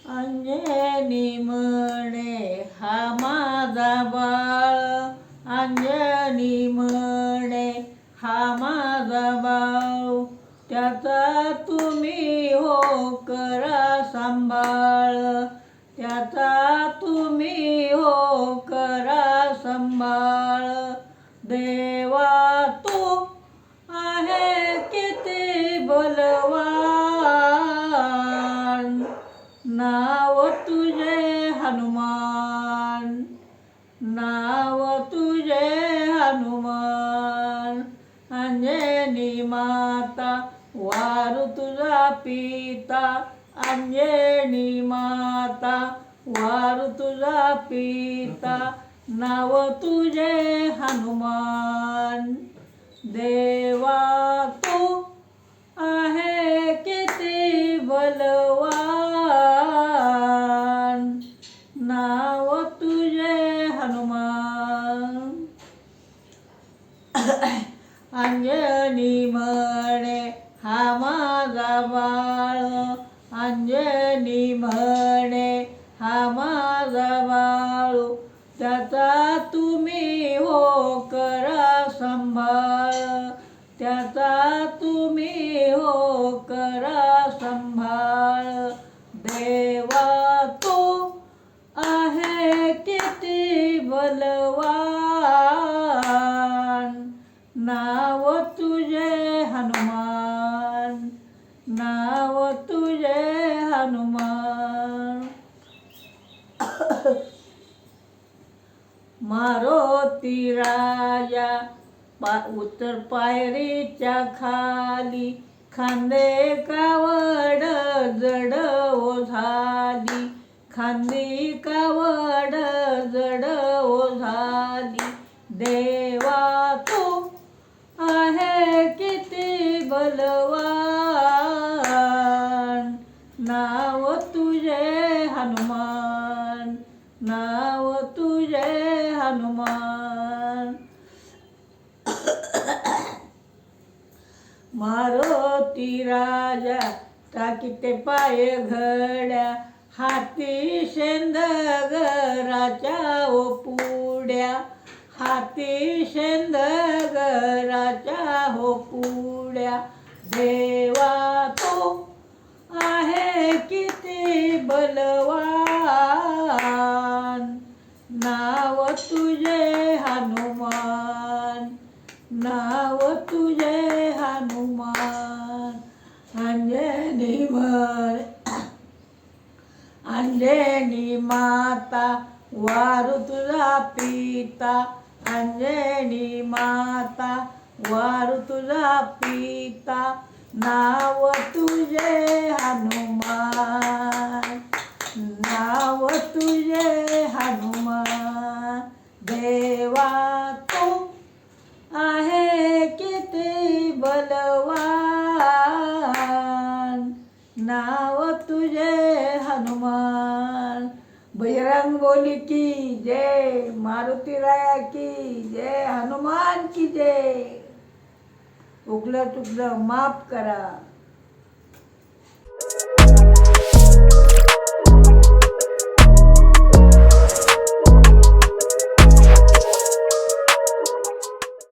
अंजनी म्हणे हा माझा बाळ, अंजनी म्हणे हा माझा बाळ, त्याचा तुम्ही हो करा सांभाळ, त्याचा तुम्ही हो करा सांभाळ. देवा तू आहे किती बलवान, नाव तुझे हनुमान, नाव तुझे हनुमान. अंजनी माता वारू तुझा पिता, अंजनी माता वारू तुझा पिता, नाव तुझे हनुमान. देवा तू आहे किती बलवान, नाव तुझे हनुमान. अंजनी म्हणे हा माझा बाळ, अंजनी म्हणे हा माझा बाळ, त्याचा तुम्ही हो करा सांभाळ, त्याचा तुम्ही हो करा सांभाळ. देवा तू आहे किती बलवान, नाव तुझे हनुमान, नाव तुझे हनुमान. मारुती राजा उतर पायरीच्या खाली, खांदे कावड जड ओ झाली, खांदी कावड जड ओ झाली. देवा तू आहे किती बलवान, नाव तुझे हनुमान, नाव तुझे हनुमान. मारुती राजा टाकीते पाय घड्या, हाती शेंदगराच्या ओ पुड्या, हाती शेंदगराच्या हो पुड्या. देवा तू आहे किती बलवान, नाव तुझे हनुमान, नाव तुझे हनुमान. अंजनी म्हणे अंजनी माता वारू तुझा पिता, अंजनी माता वारू तुझा पिता, नाव तुझे हनुमान, नाव तुझे हनुमान. देवा तू आहे किती बलवान, नाव तुझे हनुमान. बजरंग बोली की जय, मारुती राया की जय, हनुमान की जय. चुकलं चुकलं माफ करा.